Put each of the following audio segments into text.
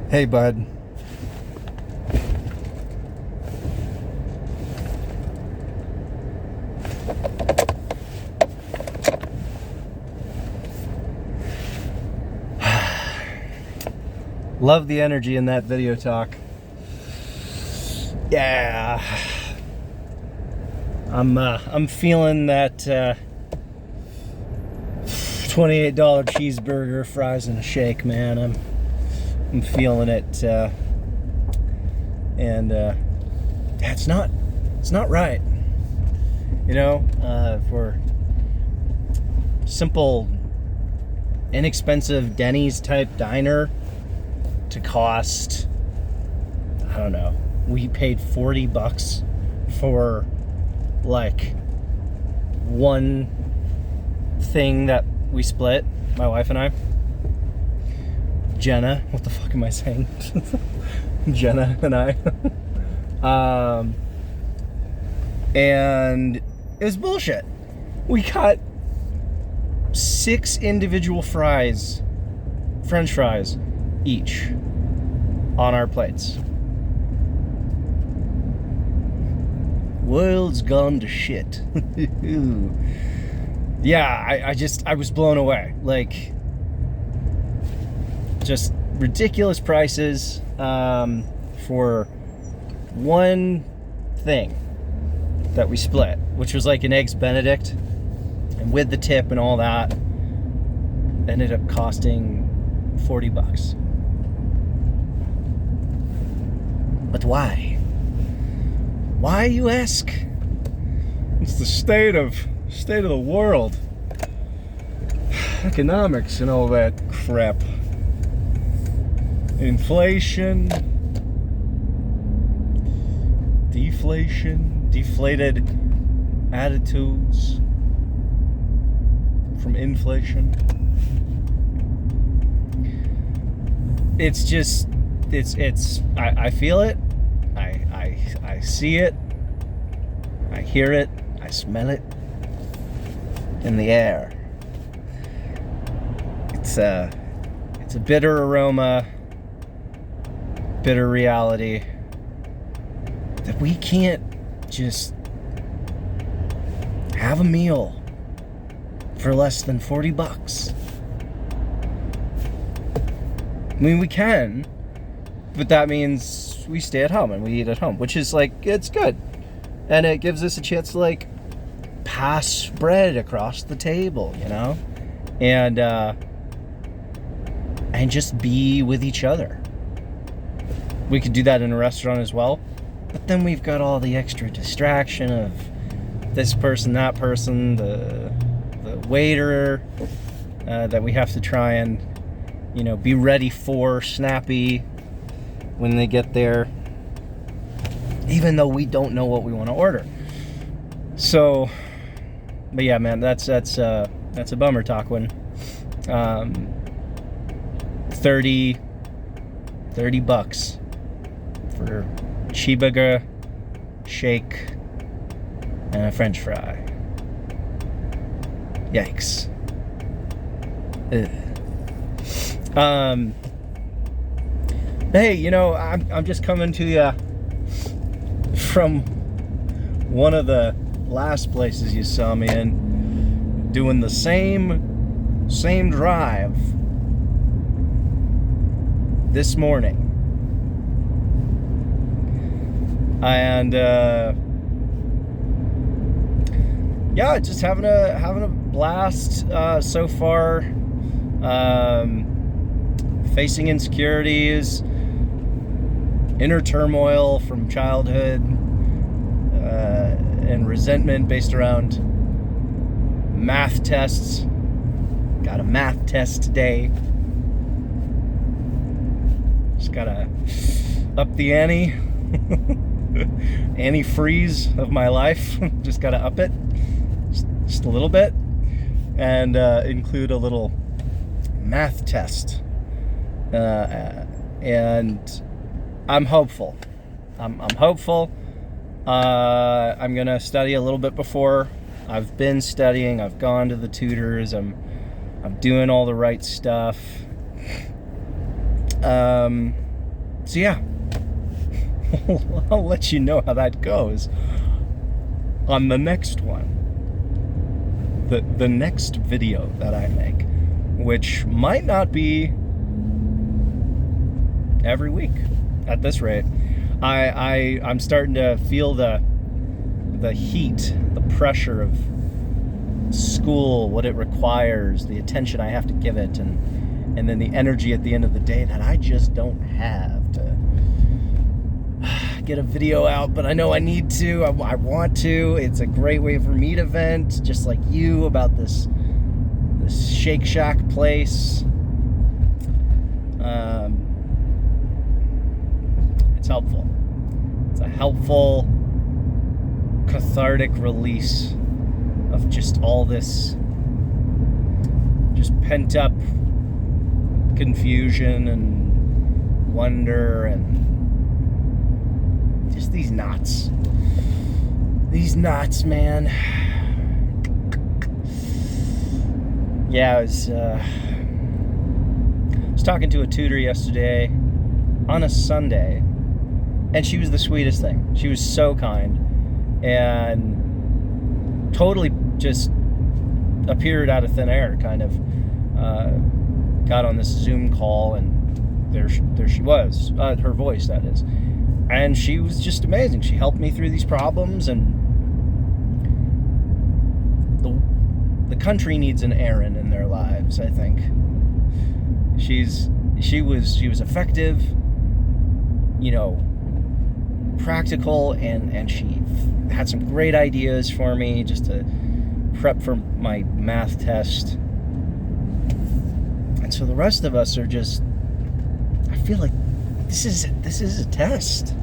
Hey, bud. Love the energy in that video talk. Yeah. I'm feeling that $28 cheeseburger, fries, and a shake, man. I'm feeling it, and it's not right. You know, for simple, inexpensive Denny's type diner to cost, I don't know, we paid $40 for like one thing that we split, my wife and I. Jenna, what the fuck am I saying? Jenna and I. And it was bullshit. We got 6 individual fries, French fries, each on our plates. World's gone to shit. Yeah, I was blown away. Like, just ridiculous prices for one thing that we split, which was like an Eggs Benedict, and with the tip and all that, ended up costing $40. But why? Why, you ask? It's the state of the world. Economics and all that crap. Inflation, deflation, deflated attitudes from inflation. It's just, I feel it, I see it, I hear it, I smell it in the air. It's a bitter aroma, bitter reality that we can't just have a meal for less than $40. I mean, we can, but that means we stay at home and we eat at home, which is like, it's good. And it gives us a chance to like pass bread across the table, you know? And just be with each other. We could do that in a restaurant as well, but then we've got all the extra distraction of this person, that person, the waiter that we have to try and, you know, be ready for, snappy when they get there, even though we don't know what we want to order. So, but yeah, man, that's a bummer, Talkwin. $30 for cheeseburger, shake, and a French fry. Yikes. Ugh. Hey, you know, I'm just coming to you from one of the last places you saw me in, doing the same drive this morning. And yeah, just having a blast so far. Facing insecurities, inner turmoil from childhood, and resentment based around math tests. Got a math test today. Just gotta up the ante. Antifreeze of my life. Just gotta up it just a little bit, and include a little math test. And I'm hopeful. I'm hopeful. I'm gonna study a little bit before. I've been studying. I've gone to the tutors. I'm doing all the right stuff. So yeah, I'll let you know how that goes on the next one. The next video that I make, which might not be every week at this rate. I'm starting to feel the heat, the pressure of school, what it requires, the attention I have to give it, and then the energy at the end of the day that I just don't have to get a video out, but I know I need to. I want to. It's a great way for me to vent, just like you, about this Shake Shack place. It's helpful. It's a helpful, cathartic release of just all this just pent up confusion and wonder and just these knots. These knots, man. Yeah, I was talking to a tutor yesterday on a Sunday, and she was the sweetest thing. She was so kind and totally just appeared out of thin air, kind of. Got on this Zoom call, and there she was, her voice, that is. And she was just amazing. She helped me through these problems, and the country needs an Erin in their lives, I think. She was effective, you know, practical, and she had some great ideas for me just to prep for my math test. And so the rest of us are just, I feel like this is a test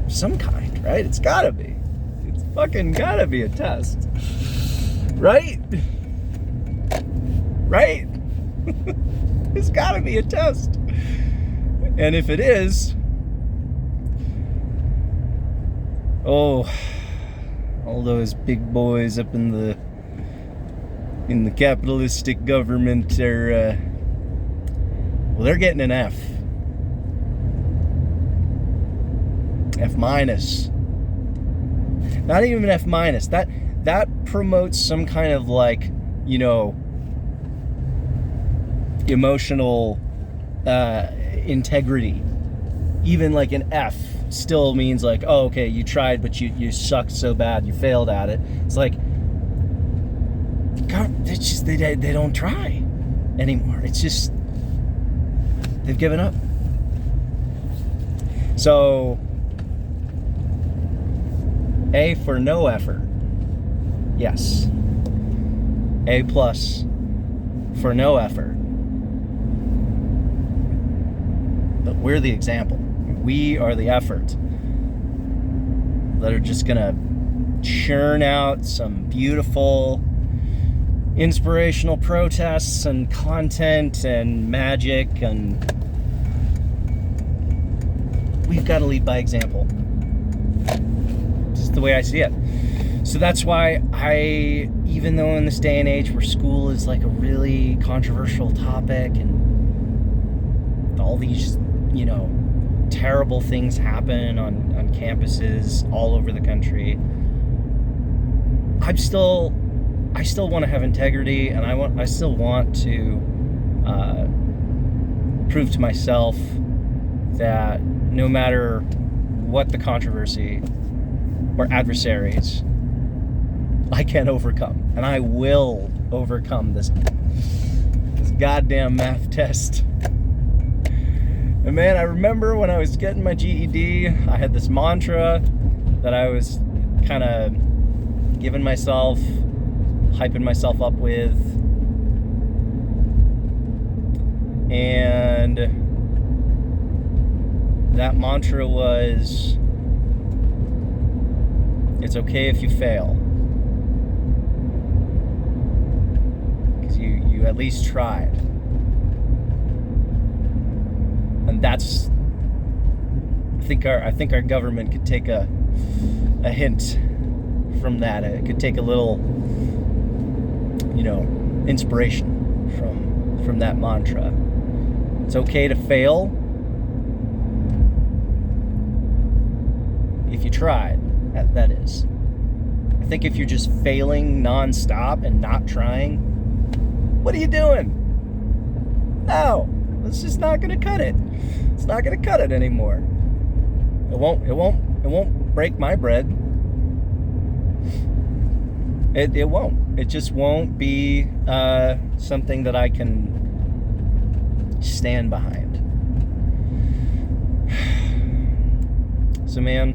of some kind, right? It's gotta be. It's fucking gotta be a test. Right? Right? It's gotta be a test. And if it is, all those big boys up in the capitalistic government are, well, they're getting an F. F minus. Not even an F minus. That promotes some kind of, like, you know, emotional integrity. Even like an F still means like, oh, okay, you tried, but you sucked so bad, you failed at it. It's like, God, it's just they don't try anymore. It's just they've given up. So A for no effort. Yes. A plus for no effort. But we're the example. We are the effort that are just gonna churn out some beautiful, inspirational protests and content and magic, and we've got to lead by example. Just the way I see it. So that's why even though in this day and age where school is like a really controversial topic and all these, you know, terrible things happen on campuses all over the country, I still want to have integrity, and I still want to prove to myself that no matter what the controversy or adversaries, I can overcome, and I will overcome this goddamn math test. And man, I remember when I was getting my GED, I had this mantra that I was kind of giving myself, hyping myself up with, and that mantra was, it's okay if you fail, because you at least tried. And that's, I think our government could take a hint from that. It could take a little, you know, inspiration from that mantra. It's okay to fail, If you tried, that is. I think if you're just failing nonstop and not trying, what are you doing? No, it's just not gonna cut it. It's not gonna cut it anymore. It won't break my bread. It won't. It just won't be something that I can stand behind. So, man,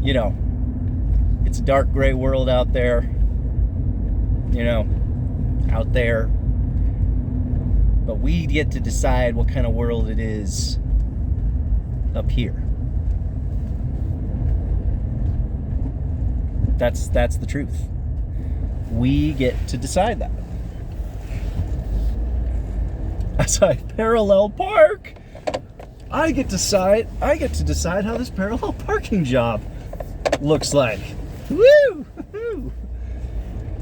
you know, it's a dark gray world out there. You know, out there. But we get to decide what kind of world it is up here. That's the truth. We get to decide that. As I parallel park, I get to decide how this parallel parking job looks like. Woo!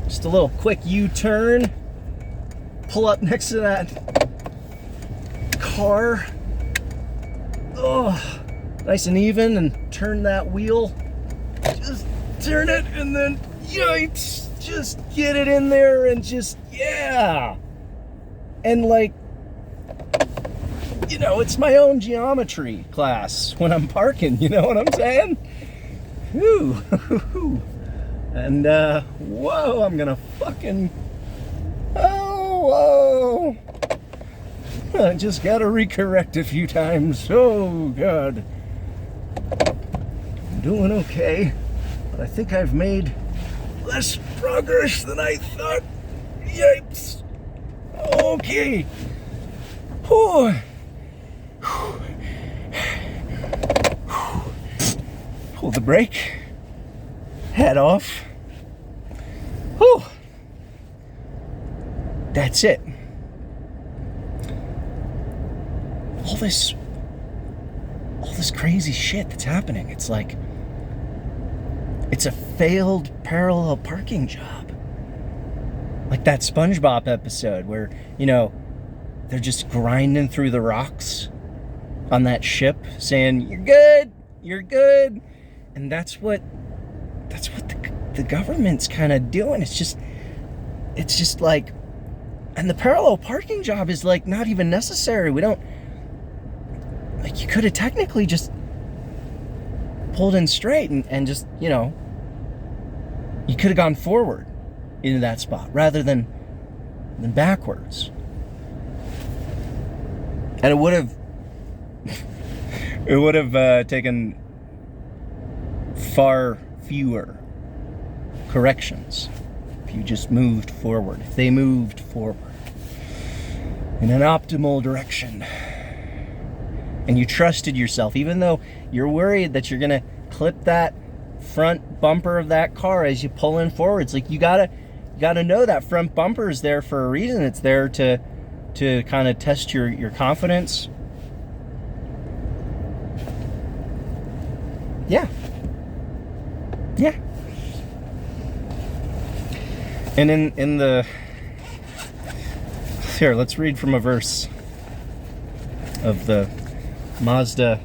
Just a little quick U-turn. Pull up next to that car. Oh, nice and even, and turn that wheel. Just turn it, and then yikes, just get it in there and just, yeah. And like, you know, it's my own geometry class when I'm parking, you know what I'm saying? Whew. And, whoa, I'm gonna fucking, whoa. I just gotta recorrect a few times. Oh, God. I'm doing okay. But I think I've made less progress than I thought. Yipes. Okay. Pull the brake. Head off. Whew. That's it. All this crazy shit that's happening. It's like, it's a failed parallel parking job. Like that SpongeBob episode where, you know, they're just grinding through the rocks on that ship saying, you're good. And that's what the government's kind of doing. It's just like, and the parallel parking job is like not even necessary. We don't, like, you could have technically just pulled in straight and just, you know, you could have gone forward into that spot rather than backwards. And it would have taken far fewer corrections if you just moved forward. If they moved forward in an optimal direction. And you trusted yourself, even though you're worried that you're gonna clip that front bumper of that car as you pull in forward. It's like you gotta know that front bumper is there for a reason. It's there to kind of test your confidence. Yeah. And in the here, let's read from a verse of the Mazda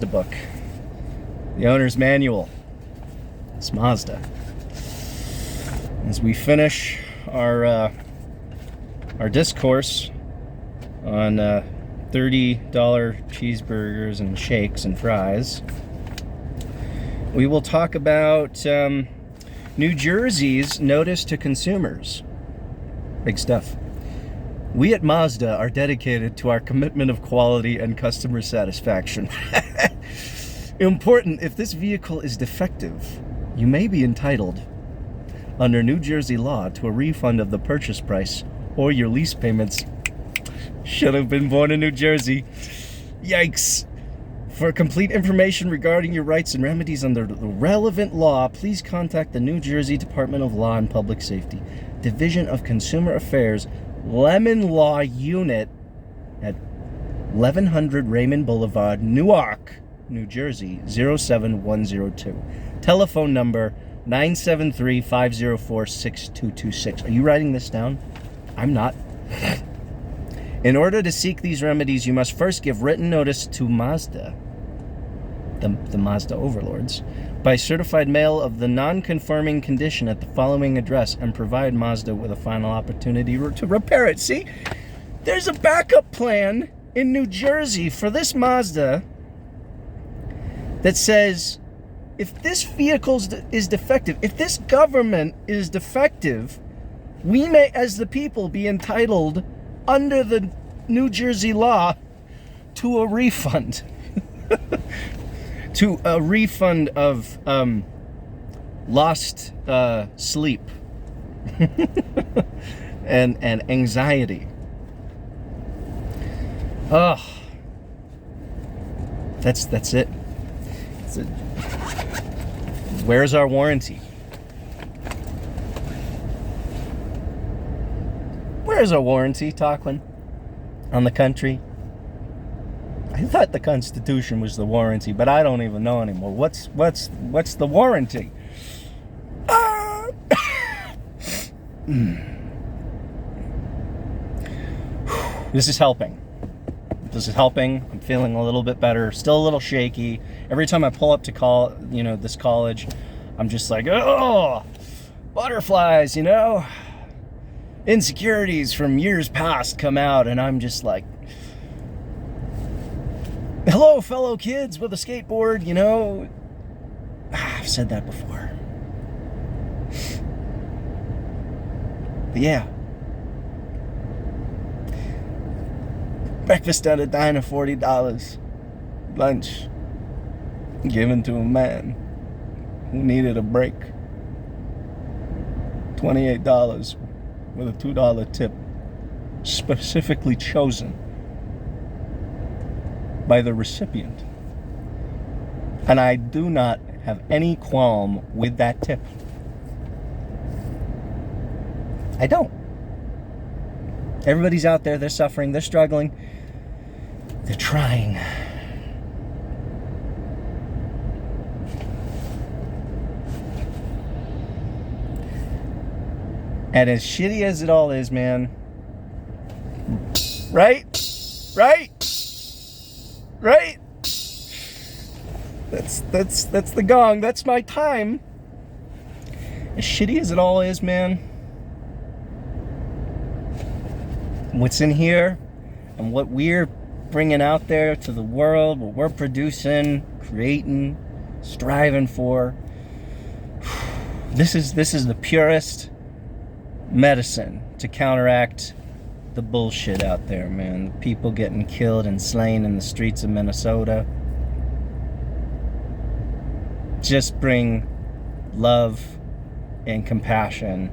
book, the owner's manual. It's Mazda. As we finish our discourse on $30 cheeseburgers and shakes and fries, we will talk about New Jersey's notice to consumers. Big stuff. We at Mazda are dedicated to our commitment of quality and customer satisfaction. Important, if this vehicle is defective, you may be entitled, under New Jersey law, to a refund of the purchase price or your lease payments. Should have been born in New Jersey. Yikes. For complete information regarding your rights and remedies under the relevant law, please contact the New Jersey Department of Law and Public Safety, Division of Consumer Affairs, Lemon Law Unit at 1100 Raymond Boulevard, Newark, New Jersey, 07102. Telephone number 973-504-6226. Are you writing this down? I'm not. In order to seek these remedies, you must first give written notice to Mazda, the Mazda overlords, by certified mail of the non-conforming condition at the following address and provide Mazda with a final opportunity to repair it. See, there's a backup plan in New Jersey for this Mazda that says, if this vehicle is defective, if this government is defective, we may, as the people, be entitled under the New Jersey law to a refund. To a refund of lost sleep and anxiety. Oh, that's it. Where's our warranty? Where's our warranty, Tarquin, on the country? I thought the Constitution was the warranty, but I don't even know anymore. What's the warranty? This is helping. This is helping. I'm feeling a little bit better. Still a little shaky. Every time I pull up to this college, I'm just like, oh, butterflies, insecurities from years past come out, and I'm just like, hello, fellow kids with a skateboard, I've said that before. But yeah. Breakfast at a diner, $40. Lunch given to a man who needed a break. $28 with a $2 tip, specifically chosen by the recipient. And I do not have any qualm with that tip. I don't. Everybody's out there, they're suffering, they're struggling, they're trying. And as shitty as it all is, man, right? That's the gong. That's my time. As shitty as it all is, man, what's in here and what we're bringing out there to the world, what we're producing, creating, striving for, this is the purest medicine to counteract the bullshit out there, man. People getting killed and slain in the streets of Minnesota. Just bring love and compassion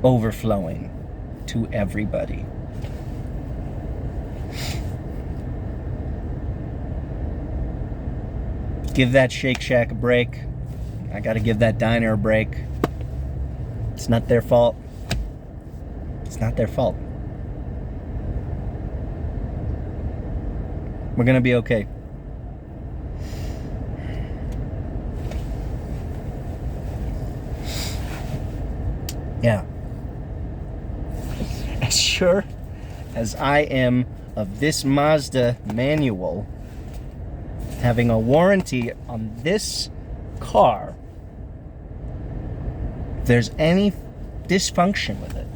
overflowing to everybody. Give that Shake Shack a break. I gotta give that diner a break. It's not their fault. It's not their fault. We're gonna be okay. Yeah. As sure as I am of this Mazda manual having a warranty on this car, if there's any dysfunction with it,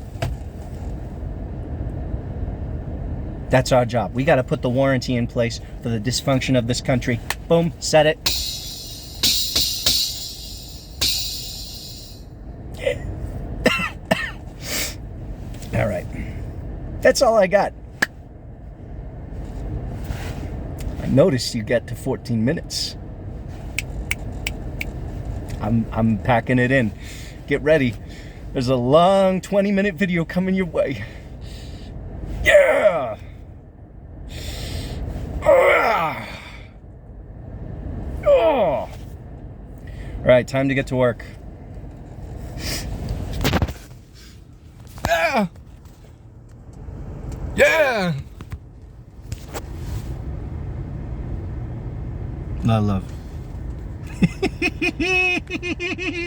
that's our job. We got to put the warranty in place for the dysfunction of this country. Boom, set it. All right. That's all I got. I noticed you got to 14 minutes. I'm packing it in. Get ready. There's a long 20-minute video coming your way. Yeah! Oh! All right, time to get to work. Ah! Yeah! Love.